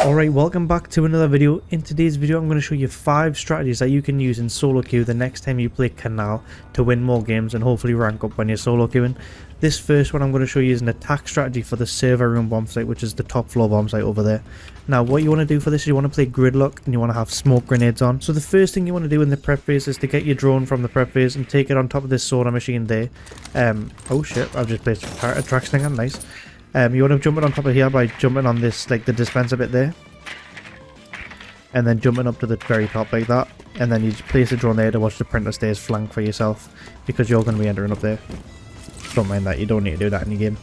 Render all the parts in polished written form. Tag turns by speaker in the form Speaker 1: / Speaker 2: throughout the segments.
Speaker 1: Alright, welcome back to another video. In today's video I'm going to show you 5 strategies that you can use in solo queue the next time you play Kanal to win more games and hopefully rank up when you're solo queuing. This first one I'm going to show you is an attack strategy for the server room bomb site, which is the top floor bomb site over there. Now what you want to do for this is you want to play gridlock and you want to have smoke grenades on. So the first thing you want to do in the prep phase is to get your drone from the prep phase and take it on top of this soda machine there. Oh shit, I've just placed a track stinger, nice. You want to jump it on top of here by jumping on this, like the dispenser bit there. And then jumping up to the very top like that. And then you just place the drone there to watch the printer stairs flank for yourself. Because you're going to be entering up there. Don't mind that, you don't need to do that in your game.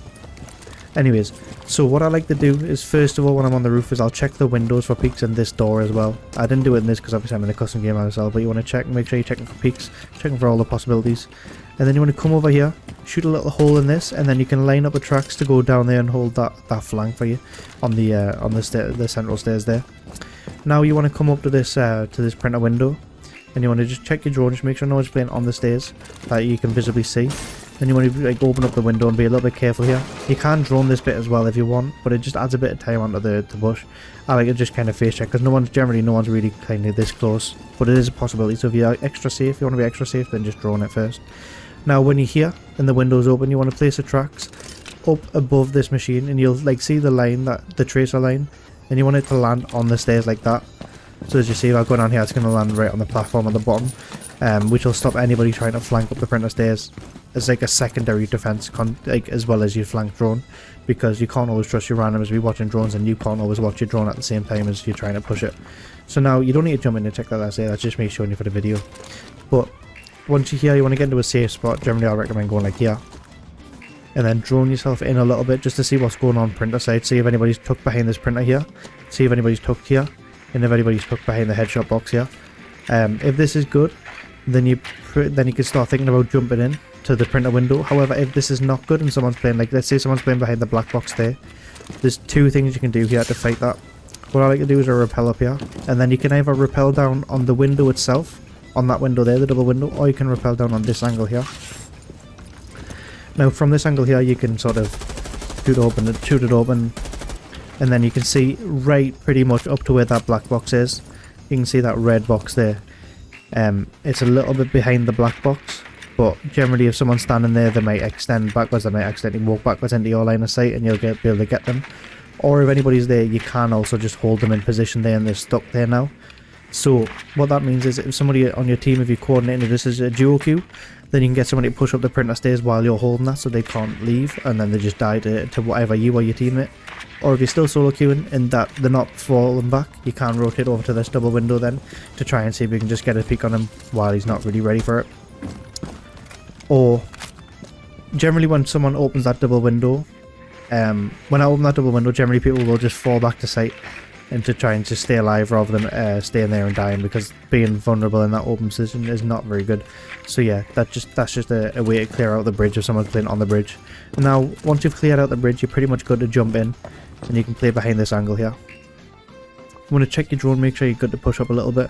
Speaker 1: Anyways, so what I like to do is first of all when I'm on the roof is I'll check the windows for peeks and this door as well. I didn't do it in this because obviously I'm in a custom game myself, but you want to check, make sure you're checking for peeks, checking for all the possibilities. And then you want to come over here, shoot a little hole in this, and then you can line up the tracks to go down there and hold that flank for you on the central stairs there. Now you want to come up to this printer window, and you want to just check your drone, just make sure no one's playing on the stairs that you can visibly see. Then you want to like open up the window and be a little bit careful here. You can drone this bit as well if you want, but it just adds a bit of time onto the bush. I like to just kind of face check because no one's really kind of this close, but it is a possibility. So if you're extra safe, you want to be extra safe, then just drone it first. Now when you're here and the window's open, you want to place the tracks up above this machine, and you'll like see the line, the tracer line, and you want it to land on the stairs like that. So as you see, if I go down here, it's going to land right on the platform at the bottom, which will stop anybody trying to flank up the printer stairs. It's like a secondary defense, like as well as your flank drone, because you can't always trust your randoms to be watching drones, and you can't always watch your drone at the same time as you're trying to push it. So now you don't need to jump in and check that. That's just me showing you for the video. But once you're here, you want to get into a safe spot. Generally, I recommend going like here, and then drone yourself in a little bit just to see what's going on printer side. See if anybody's tucked behind this printer here. See if anybody's tucked here, and if anybody's tucked behind the headshot box here. If this is good, then you can start thinking about jumping in to the printer window. However, if this is not good and someone's playing, like let's say someone's playing behind the black box there, there's 2 things you can do here to fight that. What I like to do is a rappel up here, and then you can either rappel down on the window itself, on that window there, the double window, or you can rappel down on this angle here. Now from this angle here you can sort of shoot it open, and then you can see right pretty much up to where that black box is. You can see that red box there. It's a little bit behind the black box, but generally if someone's standing there, they might extend backwards, they might accidentally walk backwards into your line of sight, and you'll be able to get them. Or if anybody's there, you can also just hold them in position there and they're stuck there now. So what that means is if somebody on your team, if you coordinate this is a duo queue, then you can get somebody to push up the printer stairs while you're holding that so they can't leave, and then they just die to whatever you or your teammate. Or if you're still solo queuing and that they're not falling back, you can rotate over to this double window then to try and see if you can just get a peek on him while he's not really ready for it. Or generally when someone opens that double window, when I open that double window, generally people will just fall back to sight and to try and just stay alive rather than staying there and dying, because being vulnerable in that open position is not very good. So yeah, that's just a way to clear out the bridge if someone's playing on the bridge. And now once you've cleared out the bridge, you're pretty much good to jump in, and you can play behind this angle here. You want to check your drone, make sure you're good to push up a little bit.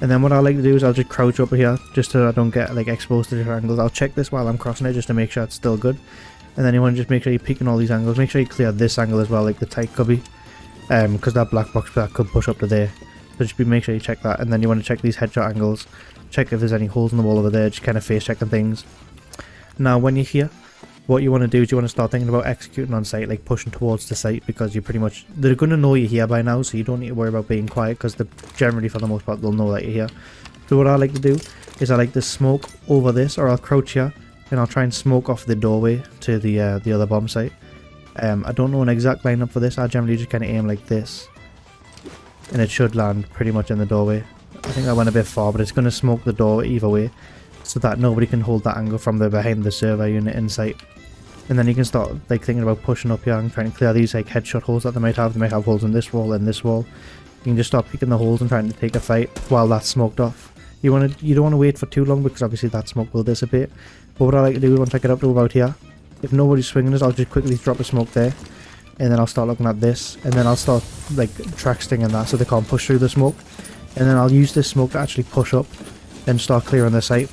Speaker 1: And then what I like to do is I'll just crouch over here just so I don't get like exposed to different angles. I'll check this while I'm crossing it just to make sure it's still good. And then you want to just make sure you're peeking all these angles. Make sure you clear this angle as well, like the tight cubby, because that black box that could push up to there. So just make sure you check that. And then you want to check these headshot angles, check if there's any holes in the wall over there, just kind of face checking things. Now when you're here, what you want to do is you want to start thinking about executing on site, like pushing towards the site, because they're going to know you're here by now, so you don't need to worry about being quiet, because generally for the most part they'll know that you're here. So what I like to do is I like to smoke over this, or I'll crouch here and I'll try and smoke off the doorway to the other bomb site. I don't know an exact lineup for this. I generally just kind of aim like this, and it should land pretty much in the doorway. I think I went a bit far, but it's going to smoke the door either way, so that nobody can hold that angle from behind the server unit in sight. And then you can start like thinking about pushing up here and trying to clear these like headshot holes that they might have. They might have holes in this wall and this wall. You can just start picking the holes and trying to take a fight while that's smoked off. You don't want to wait for too long, because obviously that smoke will dissipate. But what I like to do once I get up to about here, if nobody's swinging us, I'll just quickly drop a smoke there, and then I'll start looking at this, and then I'll start like track stinging that so they can't push through the smoke. And then I'll use this smoke to actually push up and start clearing the site.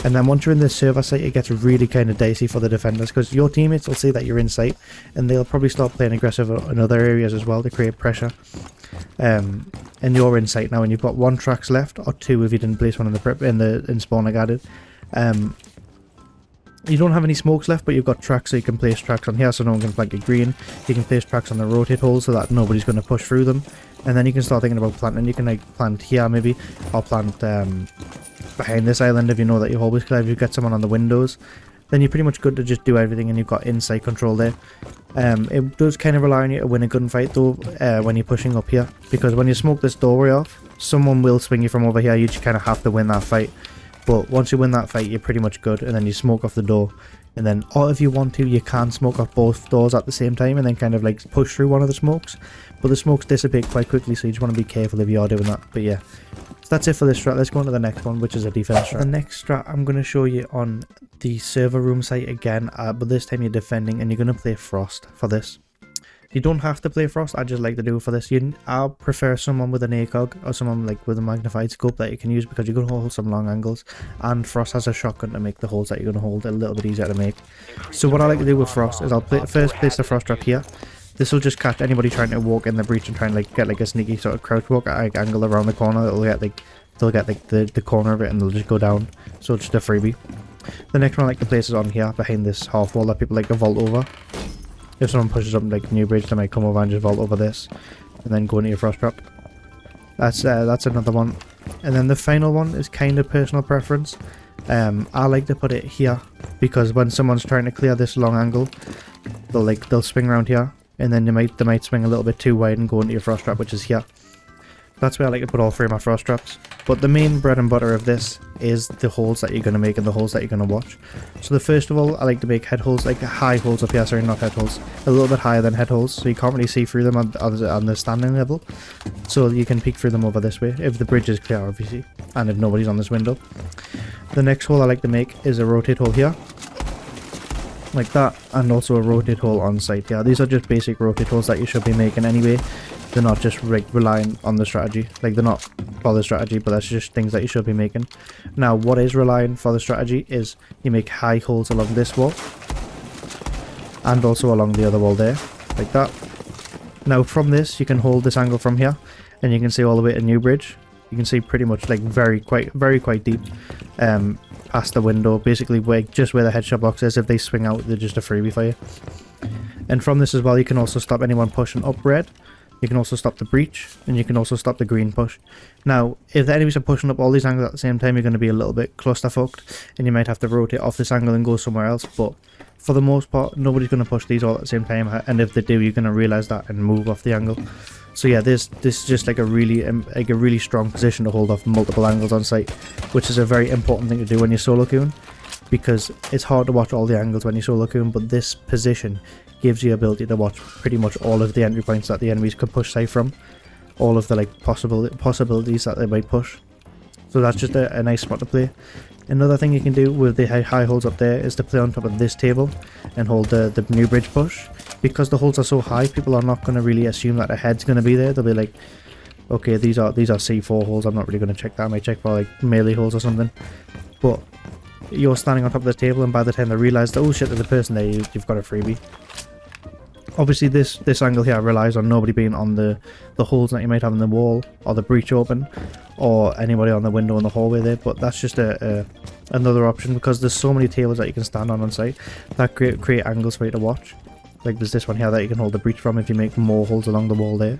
Speaker 1: And then once you're in the server site, it gets really kind of dicey for the defenders, because your teammates will see that you're in sight and they'll probably start playing aggressive in other areas as well to create pressure. And you're in sight now, and you've got 1 Strats left, or 2 if you didn't place one in the prep in spawn like I did. You don't have any smokes left, but you've got tracks, so you can place tracks on here so no one can flank your green. You can place tracks on the rotate holes so that nobody's going to push through them. And then you can start thinking about planting. You can like plant here maybe, or plant behind this island if you know that you're always clear. If you get someone on the windows, then you're pretty much good to just do everything, and you've got inside control there. It does kind of rely on you to win a gunfight though when you're pushing up here, because when you smoke this doorway off, someone will swing you from over here. You just kind of have to win that fight. But once you win that fight, you're pretty much good, and then you smoke off the door. And then, or if you want to, you can smoke off both doors at the same time and then kind of like push through one of the smokes. But the smokes dissipate quite quickly, so you just want to be careful if you are doing that. But yeah, so that's it for this strat. Let's go on to the next one, which is a defense strat. The next strat I'm going to show you on the server room site again, but this time you're defending, and you're going to play Frost for this. You don't have to play Frost, I just like to do it for this. I prefer someone with an ACOG or someone like with a magnified scope that you can use, because you're going to hold some long angles, and Frost has a shotgun to make the holes that you're going to hold a little bit easier to make. So what I like to do with Frost is I'll first place the Frost trap here. This will just catch anybody trying to walk in the breach and try and like get like a sneaky sort of crouch walk angle around the corner. They'll get like the corner of it and they'll just go down. So it's just a freebie. The next one I like to place is on here behind this half wall that people like to vault over. If someone pushes up like New Bridge, they might come over and just vault over this and then go into your Frost trap. That's another one. And then the final one is kind of personal preference. I like to put it here because when someone's trying to clear this long angle, they'll swing around here, and then they might swing a little bit too wide and go into your Frost trap, which is here. That's where I like to put all 3 of my Frost traps. But the main bread and butter of this is the holes that you're going to make and the holes that you're going to watch. So the first of all, I like to make head holes, like high holes up here, sorry, not head holes. A little bit higher than head holes, so you can't really see through them on the standing level. So you can peek through them over this way, if the bridge is clear obviously, and if nobody's on this window. The next hole I like to make is a rotate hole here, like that, and also a rotate hole on site here. These are just basic rotate holes that you should be making anyway. They're not just relying on the strategy, like they're not for the strategy, but that's just things that you should be making. Now what is relying for the strategy is you make high holes along this wall and also along the other wall there, like that. Now from this you can hold this angle from here and you can see all the way to New Bridge. You can see pretty much like very quite deep past the window, basically just where the headshot box is. If they swing out, they're just a freebie for you. And from this as well, you can also stop anyone pushing up red. You can also stop the breach, and you can also stop the green push. Now, if the enemies are pushing up all these angles at the same time, you're going to be a little bit clusterfucked, and you might have to rotate off this angle and go somewhere else. But for the most part, nobody's going to push these all at the same time, and if they do, you're going to realise that and move off the angle. So yeah, this is just like a really strong position to hold off multiple angles on site, which is a very important thing to do when you're solo queuing, because it's hard to watch all the angles when you're solo queuing, but this position gives you the ability to watch pretty much all of the entry points that the enemies could push site from, all of the like possibilities that they might push. So that's just a nice spot to play. Another thing you can do with the high holes up there is to play on top of this table and hold the New Bridge push. Because the holes are so high, people are not going to really assume that a head's going to be there. They'll be like, okay, these are C4 holes, I'm not really going to check that. I might check for like melee holes or something. But you're standing on top of the table, and by the time they realise that, oh shit, there's a person there, you've got a freebie. Obviously this angle here relies on nobody being on the holes that you might have in the wall or the breach open, or anybody on the window in the hallway there, but that's just another option, because there's so many tables that you can stand on site that create angles for you to watch. Like there's this one here that you can hold the breach from if you make more holes along the wall there.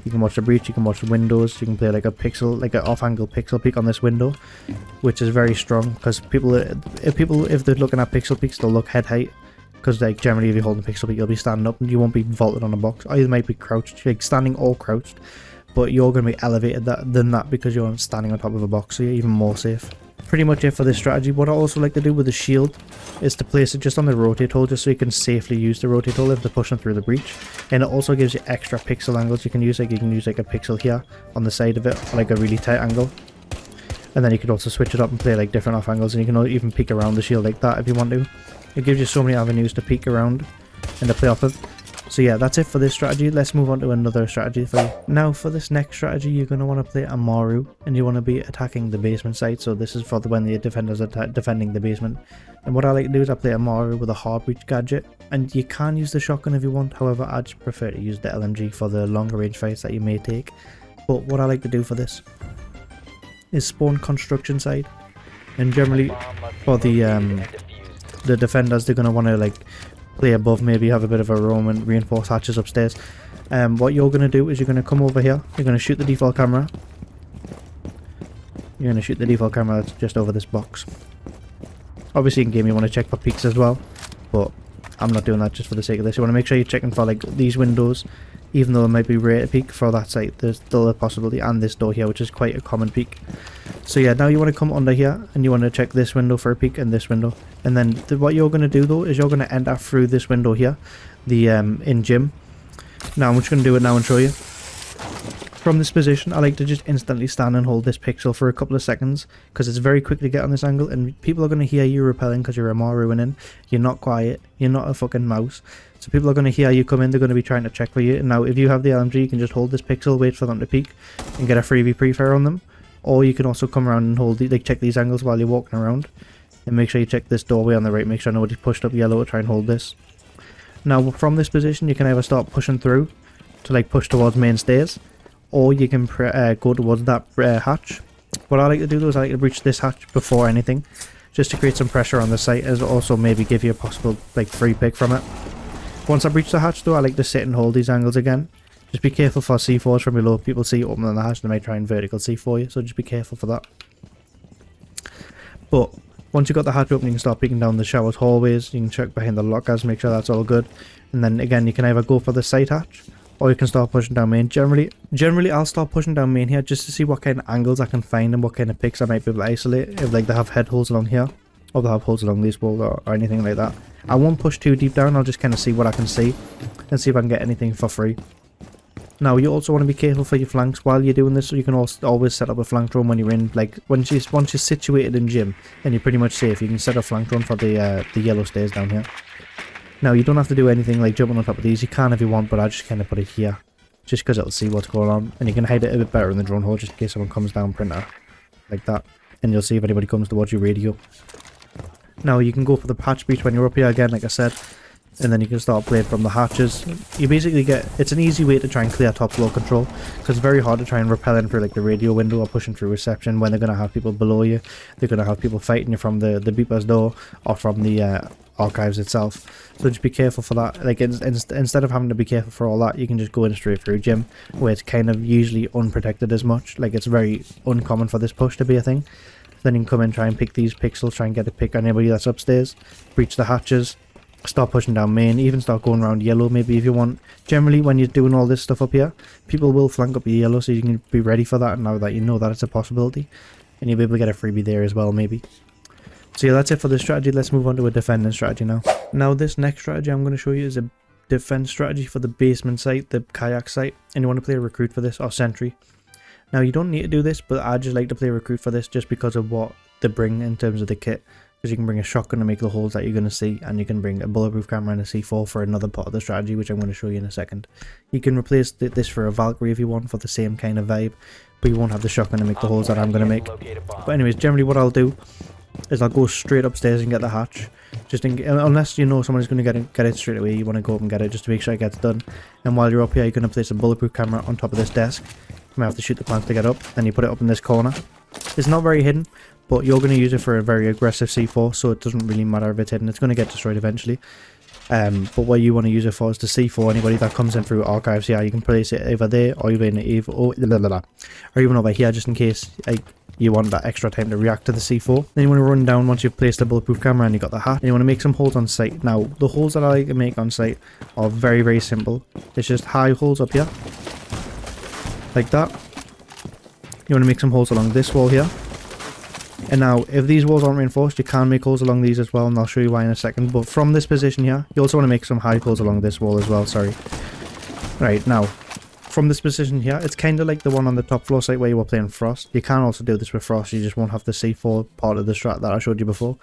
Speaker 1: You can watch the breach, you can watch the windows, you can play like a pixel, like an off-angle pixel peek on this window, which is very strong, because if they're looking at pixel peeks, they'll look head height. Because like generally if you're holding a pixel peek, you'll be standing up and you won't be vaulted on a box, or you might be crouched, like standing or crouched, but you're going to be elevated than that because you're standing on top of a box, so you're even more safe. Pretty much it for this strategy. What I also like to do with the shield is to place it just on the rotate hole, just so you can safely use the rotate hole if they're pushing through the breach. And it also gives you extra pixel angles you can use, like you can use like a pixel here on the side of it, or like a really tight angle. And then you could also switch it up and play like different off angles, and you can even peek around the shield like that if you want to. It gives you so many avenues to peek around and to play off of. So yeah, that's it for this strategy. Let's move on to another strategy for you. Now for this next strategy, you're going to want to play a Maru, and you want to be attacking the basement site. So this is for when the defenders are defending the basement. And what I like to do is I play a Maru with a hard breach gadget, and you can use the shotgun if you want. However, I just prefer to use the LMG for the longer range fights that you may take. But what I like to do for this is spawn construction side, and generally for the defenders, they're going to want to like play above, maybe have a bit of a roam and reinforce hatches upstairs. What you're going to do is you're going to come over here, you're going to shoot the default camera. You're going to shoot the default camera that's just over this box. Obviously in game you want to check for peaks as well, but I'm not doing that just for the sake of this. You want to make sure you're checking for like these windows, even though it might be rare to peek for that site, there's still a possibility, and this door here, which is quite a common peek. So yeah, now you want to come under here and you want to check this window for a peek and this window. And then what you're going to do though is you're going to enter through this window here, the in gym. Now I'm just going to do it now and show you. From this position, I like to just instantly stand and hold this pixel for a couple of seconds, because it's very quick to get on this angle, and people are going to hear you repelling because you're a Maruing in. You're not quiet, you're not a fucking mouse. So people are going to hear you come in, they're going to be trying to check for you. And now if you have the LMG, you can just hold this pixel, wait for them to peek, and get a freebie pre-fire on them. Or you can also come around and hold like check these angles while you're walking around. And make sure you check this doorway on the right, make sure nobody's pushed up yellow to try and hold this. Now from this position, you can either start pushing through to like push towards main stairs, or you can go towards that hatch. What I like to do though is I like to breach this hatch before anything, just to create some pressure on the site, as also maybe give you a possible like free pick from it. Once I breach the hatch though, I like to sit and hold these angles again. Just be careful for C4s from below. People see you opening the hatch, they might try and vertical C4 you, so just be careful for that. But once you've got the hatch open, you can start peeking down the showers, hallways, you can check behind the lockers, make sure that's all good. And then again, you can either go for the side hatch, or you can start pushing down main. Generally I'll start pushing down main here just to see what kind of angles I can find and what kind of picks I might be able to isolate, if like they have head holes along here, or they have holes along these walls, or anything like that. I won't push too deep down, I'll just kind of see what I can see and see if I can get anything for free. Now you also want to be careful for your flanks while you're doing this, so you can also always set up a flank drone when you're in, like once you're situated in gym, then you're pretty much safe. You can set a flank drone for the yellow stairs down here. Now you don't have to do anything like jumping on top of these, you can if you want, but I just kind of put it here, just because it'll see what's going on, and you can hide it a bit better in the drone hole just in case someone comes down printer, like that, and you'll see if anybody comes towards your radio. Now you can go for the hatch breach when you're up here again, like I said, and then you can start playing from the hatches. You basically it's an easy way to try and clear top floor control, because it's very hard to try and repel in through like the radio window or pushing through reception when they're going to have people below you. They're going to have people fighting you from the beeper's door or from the archives itself. So just be careful for that. Like instead of having to be careful for all that, you can just go in straight through gym, where it's kind of usually unprotected as much. Like it's very uncommon for this push to be a thing. Then you can come in, try and pick these pixels, try and get a pick on anybody that's upstairs, breach the hatches, start pushing down main, even start going around yellow maybe if you want. Generally when you're doing all this stuff up here, people will flank up your yellow, so you can be ready for that now that you know that it's a possibility, and you'll be able to get a freebie there as well maybe. So yeah, that's it for this strategy. Let's move on to a defending strategy now. Now this next strategy I'm going to show you is a defense strategy for the basement site, the kayak site, and you want to play a recruit for this, or sentry. Now you don't need to do this, but I just like to play recruit for this just because of what they bring in terms of the kit. Because you can bring a shotgun to make the holes that you're going to see, and you can bring a bulletproof camera and a C4 for another part of the strategy, which I'm going to show you in a second. You can replace this for a Valkyrie if you want, for the same kind of vibe, but you won't have the shotgun to make the holes that I'm going to make. But anyways, generally what I'll do is I'll go straight upstairs and get the hatch, just unless you know someone's going to get it straight away. You want to go up and get it just to make sure it gets done. And while you're up here, you're going to place a bulletproof camera on top of this desk. You might have to shoot the planks to get up, then you put it up in this corner. It's not very hidden, but you're going to use it for a very aggressive C4, so it doesn't really matter if it's hidden. It's going to get destroyed eventually. But what you want to use it for is to C4 anybody that comes in through archives here. You can place it either there, or even over here, just in case you want that extra time to react to the C4. Then you want to run down once you've placed the bulletproof camera and you got the hat, and you want to make some holes on site. Now the holes that I like to make on site are very, very simple. It's just high holes up here, like that. You want to make some holes along this wall here. And now, if these walls aren't reinforced, you can make holes along these as well, and I'll show you why in a second. But from this position here, you also want to make some high holes along this wall as well, sorry. Right, now, from this position here, it's kind of like the one on the top floor site where you were playing Frost. You can also do this with Frost, you just won't have the C4 part of the strat that I showed you before.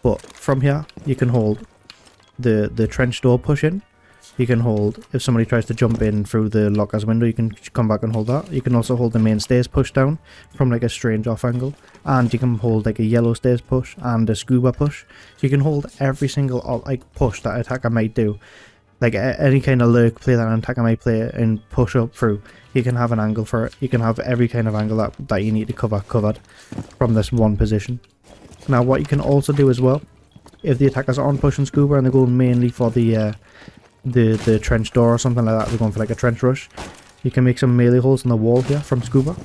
Speaker 1: But from here, you can hold the trench door push in, you can hold, if somebody tries to jump in through the lockers window, you can come back and hold that. You can also hold the main stairs push down from like a strange off angle, and you can hold like a yellow stairs push and a scuba push. So you can hold every single like push that attacker might do, like any kind of lurk play that an attacker might play and push up through. You can have an angle for it. You can have every kind of angle that you need to covered from this one position. Now what you can also do as well, if the attackers aren't pushing scuba and they're going mainly for the trench door or something like that, they're going for like a trench rush, you can make some melee holes in the wall here from scuba.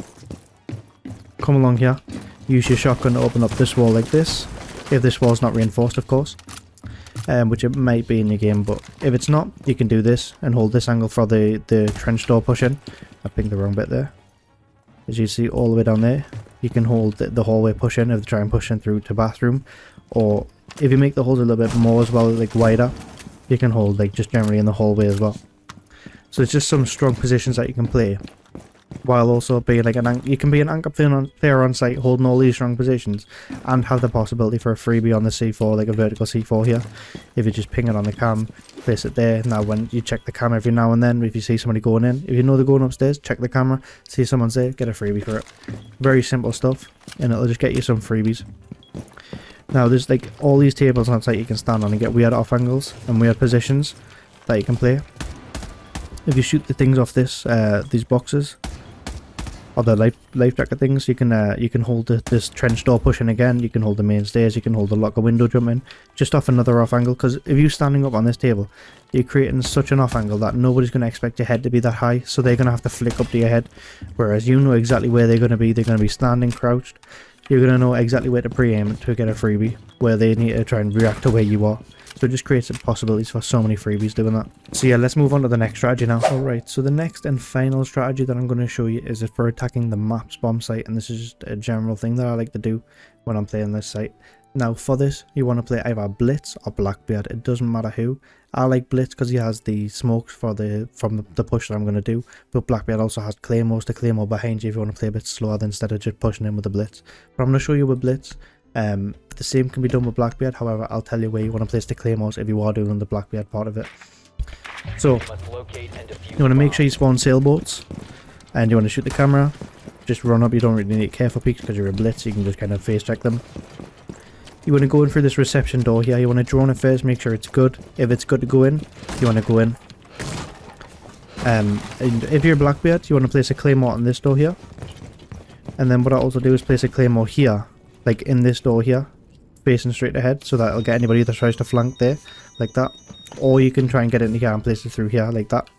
Speaker 1: Come along here, use your shotgun to open up this wall like this, if this wall's not reinforced of course, which it might be in your game, but if it's not, you can do this and hold this angle for the trench door push in. I picked the wrong bit there. As you see all the way down there, you can hold the hallway push in if they try and push in through to bathroom, or if you make the holes a little bit more as well, like wider, you can hold like just generally in the hallway as well. So it's just some strong positions that you can play, while also being like you can be an anchor player on site holding all these strong positions and have the possibility for a freebie on the C4, like a vertical C4 here. If you just ping it on the cam, place it there. Now when you check the cam every now and then, if you see somebody going in, if you know they're going upstairs, check the camera, see someone's there, get a freebie for it. Very simple stuff, and it'll just get you some freebies. Now there's like all these tables on site you can stand on and get weird off angles and weird positions that you can play. If you shoot the things off these boxes, or the life jacket things, you can hold this trench door pushing again, you can hold the main stairs, you can hold the locker window jumping, just off another off angle, because if you're standing up on this table, you're creating such an off angle that nobody's going to expect your head to be that high, so they're going to have to flick up to your head, whereas you know exactly where they're going to be standing crouched. You're going to know exactly where to pre-aim to get a freebie, where they need to try and react to where you are. So it just creates possibilities for so many freebies doing that. So yeah, let's move on to the next strategy now. Alright, so the next and final strategy that I'm going to show you is for attacking the map's bomb site, and this is just a general thing that I like to do when I'm playing this site. Now for this, you want to play either Blitz or Blackbeard, it doesn't matter who. I like Blitz because he has the smokes from the push that I'm going to do, but Blackbeard also has claymores to claymore behind you if you want to play a bit slower instead of just pushing in with the Blitz. But I'm going to show you with Blitz. The same can be done with Blackbeard, however I'll tell you where you want to place the claymores if you are doing the Blackbeard part of it. So you want to make sure you spawn sailboats, and you want to shoot the camera, just run up. You don't really need careful peeks because you're a Blitz, you can just kind of face check them. You want to go in through this reception door here, you want to drone it first, make sure it's good. If it's good to go in, you want to go in. And if you're a Blackbeard, you want to place a claymore on this door here. And then what I also do is place a claymore here, like in this door here, facing straight ahead, so that it'll get anybody that tries to flank there, like that. Or you can try and get into here and place it through here, like that.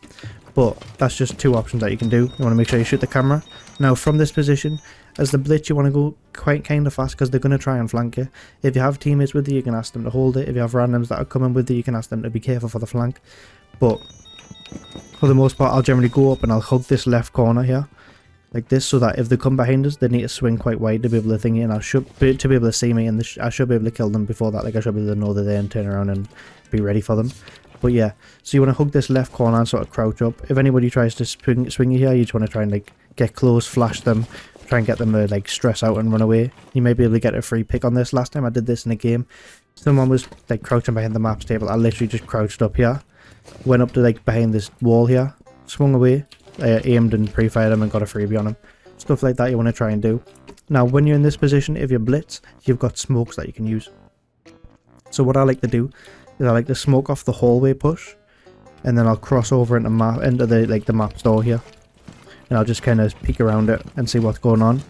Speaker 1: But that's just two options that you can do. You want to make sure you shoot the camera. Now from this position, as the Blitz, you want to go quite kind of fast because they're going to try and flank you. If you have teammates with you, you can ask them to hold it. If you have randoms that are coming with you, you can ask them to be careful for the flank. But for the most part, I'll generally go up and I'll hug this left corner here, like this, so that if they come behind us, they need to swing quite wide to be able to think it, and to be able to see me, and I should be able to kill them before that. Like I should be able to know they're there and turn around and be ready for them. But yeah, so you want to hug this left corner and sort of crouch up. If anybody tries to swing you here, you just want to try and like get close, flash them, try and get them to like stress out and run away. You may be able to get a free pick on this. Last time I did this in a game, someone was like crouching behind the maps table. I literally just crouched up here, went up to like behind this wall here, swung away, aimed and pre-fired him and got a freebie on him. Stuff like that you want to try and do. Now when you're in this position, if you're Blitz, you've got smokes that you can use. So what I like to do is I like to smoke off the hallway push, and then I'll cross over into the map store here, and I'll just kind of peek around it and see what's going on.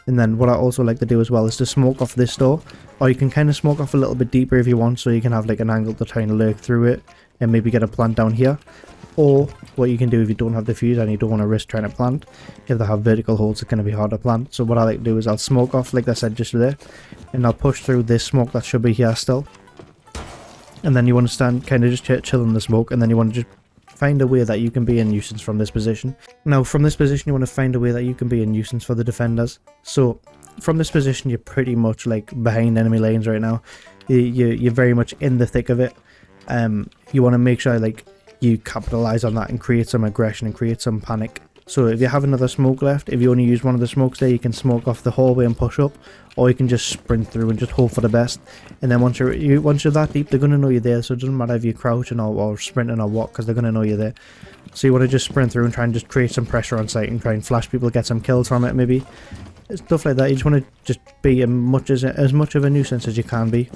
Speaker 1: And then what I also like to do as well is to smoke off this door, or you can kind of smoke off a little bit deeper if you want, so you can have like an angle to try and lurk through it and maybe get a plant down here. Or what you can do if you don't have the fuse and you don't want to risk trying to plant, if they have vertical holes, it's going to be hard to plant. So what I like to do is I'll smoke off, like I said, just there, and I'll push through this smoke that should be here still. And then you want to stand kind of just chill in the smoke, and then you want to just find a way that you can be a nuisance from this position. Now from this position you want to find a way that you can be a nuisance for the defenders. So from this position you're pretty much like behind enemy lanes right now. You're very much in the thick of it. You want to make sure like you capitalize on that and create some aggression and create some panic, So if you have another smoke left, if you only use one of the smokes there, you can smoke off the hallway and push up, or you can just sprint through and just hope for the best. And then once you're that deep, they're going to know you're there, so it doesn't matter if you're crouching or sprinting or what, because they're going to know you're there. So you want to just sprint through and try and just create some pressure on site and try and flash people, get some kills from it maybe. Stuff like that. You just want to just be as much of a nuisance as you can be.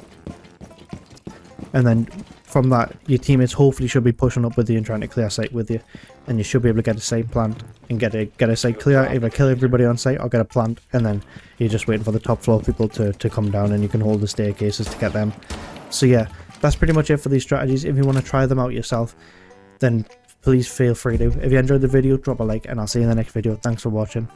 Speaker 1: And then from that, your teammates hopefully should be pushing up with you and trying to clear site with you, and you should be able to get a site plant and get a site clear, either kill everybody on site or get a plant, and then you're just waiting for the top floor people to come down, and you can hold the staircases to get them. So yeah, that's pretty much it for these strategies. If you want to try them out yourself, then please feel free to. If you enjoyed the video, drop a like, and I'll see you in the next video. Thanks for watching.